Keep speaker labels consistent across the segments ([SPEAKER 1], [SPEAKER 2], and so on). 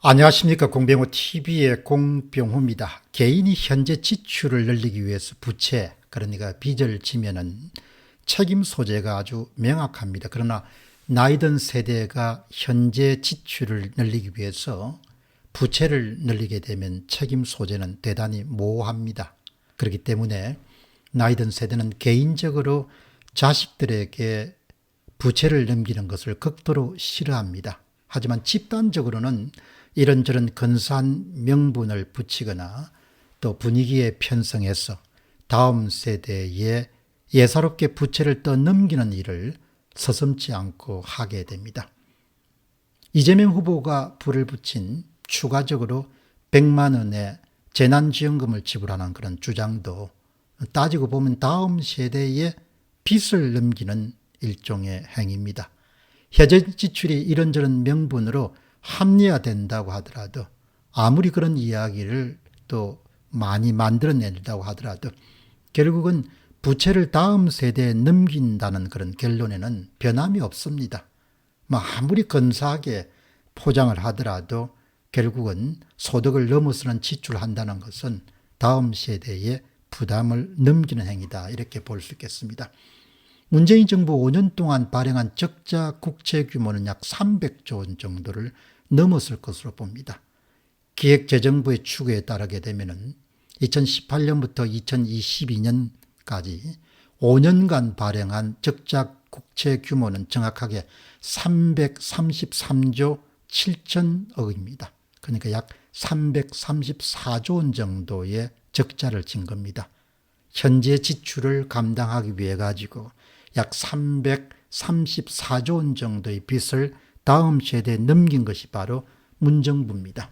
[SPEAKER 1] 안녕하십니까. 공병호 TV의 공병호입니다. 개인이 현재 지출을 늘리기 위해서 부채, 그러니까 빚을 지면은 책임 소재가 아주 명확합니다. 그러나 나이 든 세대가 현재 지출을 늘리기 위해서 부채를 늘리게 되면 책임 소재는 대단히 모호합니다. 그렇기 때문에 나이 든 세대는 개인적으로 자식들에게 부채를 넘기는 것을 극도로 싫어합니다. 하지만 집단적으로는 이런저런 근사한 명분을 붙이거나 또 분위기에 편성해서 다음 세대에 예사롭게 부채를 떠넘기는 일을 서슴지 않고 하게 됩니다. 이재명 후보가 불을 붙인 추가적으로 100만 원의 재난지원금을 지불하는 그런 주장도 따지고 보면 다음 세대에 빚을 넘기는 일종의 행위입니다. 현재 지출이 이런저런 명분으로 합리화된다고 하더라도, 아무리 그런 이야기를 또 많이 만들어낸다고 하더라도 결국은 부채를 다음 세대에 넘긴다는 그런 결론에는 변함이 없습니다. 아무리 근사하게 포장을 하더라도 결국은 소득을 넘어서는 지출을 한다는 것은 다음 세대에 부담을 넘기는 행위다, 이렇게 볼 수 있겠습니다. 문재인 정부 5년 동안 발행한 적자 국채 규모는 약 300조 원 정도를 넘었을 것으로 봅니다. 기획재정부의 추계에 따르게 되면 2018년부터 2022년까지 5년간 발행한 적자 국채 규모는 정확하게 333조 7천억입니다. 그러니까 약 334조 원 정도의 적자를 진 겁니다. 현재 지출을 감당하기 위해 가지고 약 334조 원 정도의 빚을 다음 세대에 넘긴 것이 바로 문정부입니다.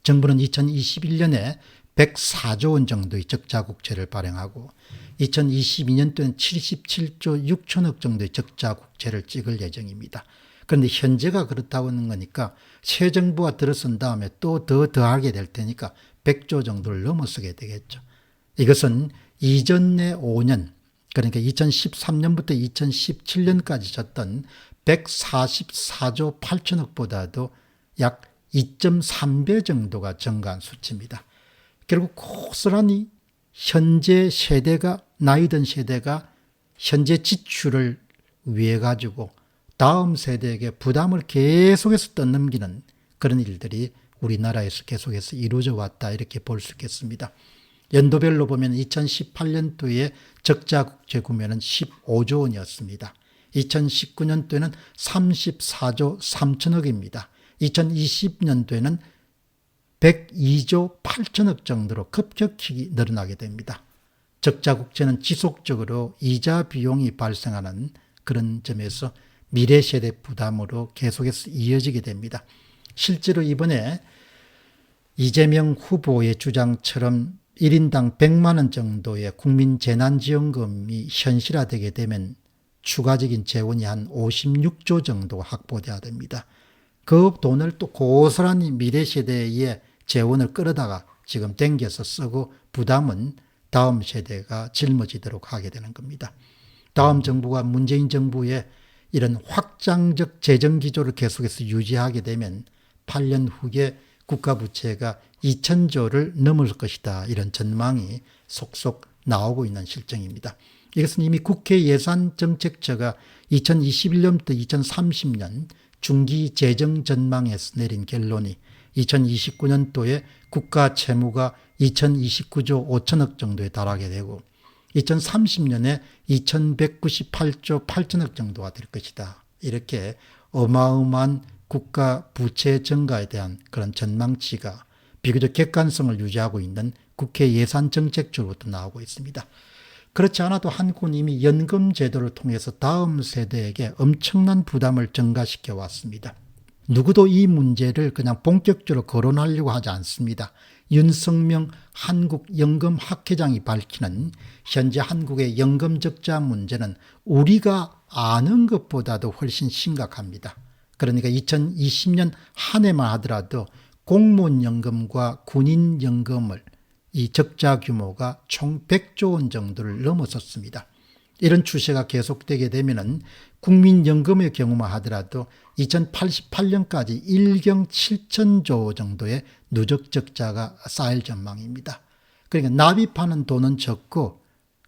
[SPEAKER 1] 정부는 2021년에 104조 원 정도의 적자 국채를 발행하고 2022년도에는 77조 6천억 정도의 적자 국채를 찍을 예정입니다. 그런데 현재가 그렇다고 하는 거니까 새 정부가 들어선 다음에 또 더하게 될 테니까 100조 정도를 넘어서게 되겠죠. 이것은 이전의 5년, 그러니까 2013년부터 2017년까지 졌던 144조 8천억보다도 약 2.3배 정도가 증가한 수치입니다. 결국 고스란히 현재 세대가, 나이 든 세대가 현재 지출을 위해 가지고 다음 세대에게 부담을 계속해서 떠넘기는 그런 일들이 우리나라에서 계속해서 이루어져 왔다, 이렇게 볼 수 있겠습니다. 연도별로 보면 2018년도에 적자 국채 구매는 15조 원이었습니다. 2019년도에는 34조 3천억입니다. 2020년도에는 102조 8천억 정도로 급격히 늘어나게 됩니다. 적자 국채는 지속적으로 이자 비용이 발생하는 그런 점에서 미래 세대 부담으로 계속해서 이어지게 됩니다. 실제로 이번에 이재명 후보의 주장처럼 1인당 100만 원 정도의 국민재난지원금이 현실화되게 되면 추가적인 재원이 한 56조 정도 확보돼야 됩니다. 그 돈을 또 고스란히 미래 세대의 재원을 끌어다가 지금 땡겨서 쓰고 부담은 다음 세대가 짊어지도록 하게 되는 겁니다. 다음 정부가 문재인 정부의 이런 확장적 재정기조를 계속해서 유지하게 되면 8년 후에 국가부채가 2천조를 넘을 것이다, 이런 전망이 속속 나오고 있는 실정입니다. 이것은 이미 국회 예산정책처가 2021년부터 2030년 중기 재정 전망에서 내린 결론이 2029년도에 국가 채무가 2029조 5천억 정도에 달하게 되고 2030년에 2198조 8천억 정도가 될 것이다, 이렇게 어마어마한 국가 부채 증가에 대한 그런 전망치가 비교적 객관성을 유지하고 있는 국회 예산정책처로부터 나오고 있습니다. 그렇지 않아도 한국은 이미 연금 제도를 통해서 다음 세대에게 엄청난 부담을 증가시켜 왔습니다. 누구도 이 문제를 그냥 본격적으로 거론하려고 하지 않습니다. 윤석명 한국연금학회장이 밝히는 현재 한국의 연금 적자 문제는 우리가 아는 것보다도 훨씬 심각합니다. 그러니까 2020년 한 해만 하더라도 공무원연금과 군인연금을 이 적자 규모가 총 100조 원 정도를 넘어섰습니다. 이런 추세가 계속되게 되면은 국민연금의 경우만 하더라도 2088년까지 1경 7천조 정도의 누적 적자가 쌓일 전망입니다. 그러니까 납입하는 돈은 적고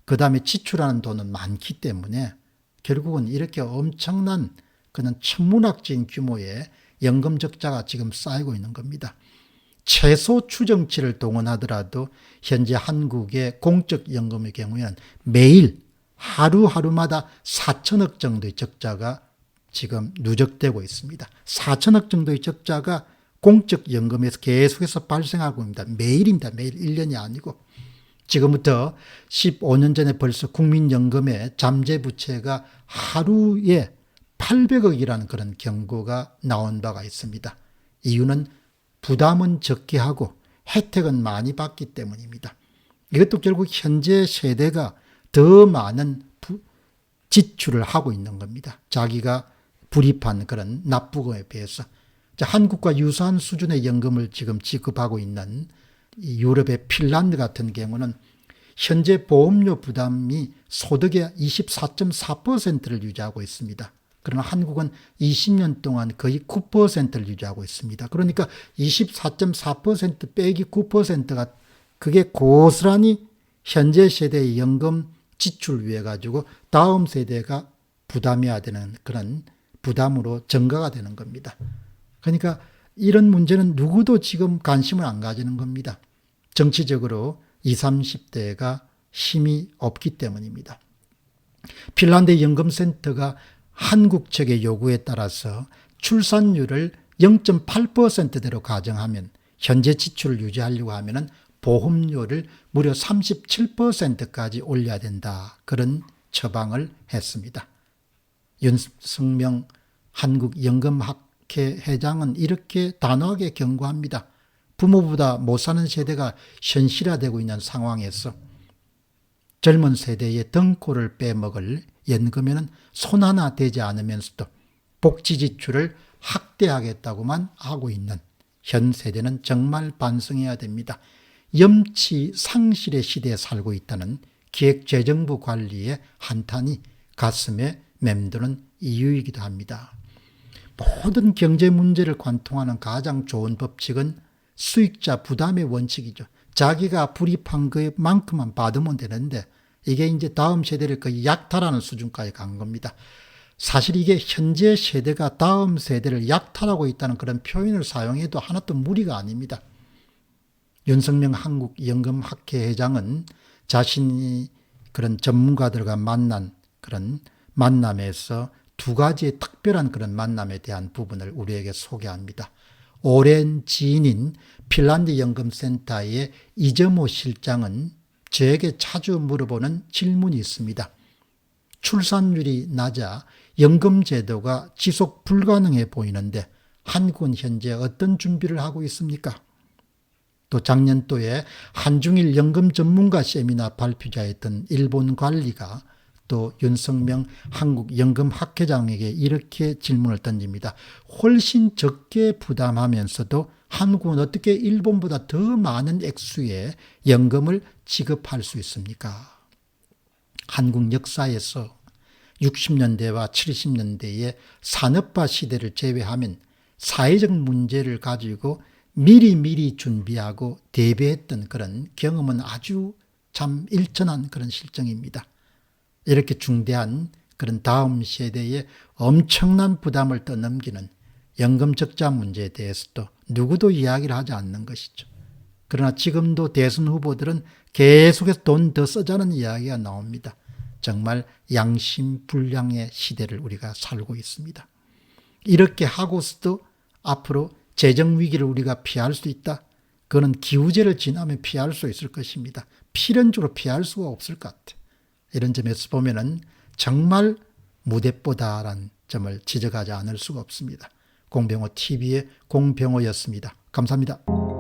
[SPEAKER 1] 그 다음에 지출하는 돈은 많기 때문에 결국은 이렇게 엄청난 그런 천문학적인 규모의 연금 적자가 지금 쌓이고 있는 겁니다. 최소 추정치를 동원하더라도 현재 한국의 공적연금의 경우에는 매일 하루하루마다 4천억 정도의 적자가 지금 누적되고 있습니다. 4천억 정도의 적자가 공적연금에서 계속해서 발생하고 있습니다. 매일입니다. 매일 1년이 아니고. 지금부터 15년 전에 벌써 국민연금의 잠재부채가 하루에 800억이라는 그런 경고가 나온 바가 있습니다. 이유는 부담은 적게 하고 혜택은 많이 받기 때문입니다. 이것도 결국 현재 세대가 더 많은 지출을 하고 있는 겁니다. 자기가 불입한 그런 납부금에 비해서. 한국과 유사한 수준의 연금을 지금 지급하고 있는 유럽의 핀란드 같은 경우는 현재 보험료 부담이 소득의 24.4%를 유지하고 있습니다. 그러나 한국은 20년 동안 거의 9%를 유지하고 있습니다. 그러니까 24.4% 빼기 9%가 그게 고스란히 현재 세대의 연금 지출 위해 가지고 다음 세대가 부담해야 되는 그런 부담으로 증가가 되는 겁니다. 그러니까 이런 문제는 누구도 지금 관심을 안 가지는 겁니다. 정치적으로 20, 30대가 힘이 없기 때문입니다. 핀란드 연금센터가 한국 측의 요구에 따라서 출산율을 0.8%대로 가정하면 현재 지출을 유지하려고 하면 보험료를 무려 37%까지 올려야 된다. 그런 처방을 했습니다. 윤석명 한국연금학회 회장은 이렇게 단호하게 경고합니다. 부모보다 못 사는 세대가 현실화되고 있는 상황에서 젊은 세대의 등골을 빼먹을 연금에는 손 하나 대지 않으면서도 복지 지출을 확대하겠다고만 하고 있는 현 세대는 정말 반성해야 됩니다. 염치 상실의 시대에 살고 있다는 기획재정부 관리의 한탄이 가슴에 맴도는 이유이기도 합니다. 모든 경제 문제를 관통하는 가장 좋은 법칙은 수익자 부담의 원칙이죠. 자기가 불입한 것만큼만 받으면 되는데 이게 이제 다음 세대를 거의 약탈하는 수준까지 간 겁니다. 사실 이게 현재 세대가 다음 세대를 약탈하고 있다는 그런 표현을 사용해도 하나도 무리가 아닙니다. 윤석명 한국연금학회 회장은 자신이 그런 전문가들과 만난 그런 만남에서 두 가지의 특별한 그런 만남에 대한 부분을 우리에게 소개합니다. 오랜 지인인 핀란드 연금센터의 이정호 실장은 저에게 자주 물어보는 질문이 있습니다. 출산율이 낮아 연금제도가 지속 불가능해 보이는데 한국은 현재 어떤 준비를 하고 있습니까? 또 작년도에 한중일 연금 전문가 세미나 발표자였던 일본 관리가 또 윤석명 한국연금학회장에게 이렇게 질문을 던집니다. 훨씬 적게 부담하면서도 한국은 어떻게 일본보다 더 많은 액수의 연금을 지급할 수 있습니까? 한국 역사에서 60년대와 70년대의 산업화 시대를 제외하면 사회적 문제를 가지고 미리 준비하고 대비했던 그런 경험은 아주 참 일천한 그런 실정입니다. 이렇게 중대한 그런 다음 세대의 엄청난 부담을 떠넘기는 연금 적자 문제에 대해서도 누구도 이야기를 하지 않는 것이죠. 그러나 지금도 대선 후보들은 계속해서 돈 더 쓰자는 이야기가 나옵니다. 정말 양심불량의 시대를 우리가 살고 있습니다. 이렇게 하고서도 앞으로 재정위기를 우리가 피할 수 있다. 그거는 기후제를 지나면 피할 수 있을 것입니다. 필연적으로 피할 수가 없을 것 같아요. 이런 점에서 보면은 정말 무대뽀다라는 점을 지적하지 않을 수가 없습니다. 공병호 TV의 공병호였습니다. 감사합니다.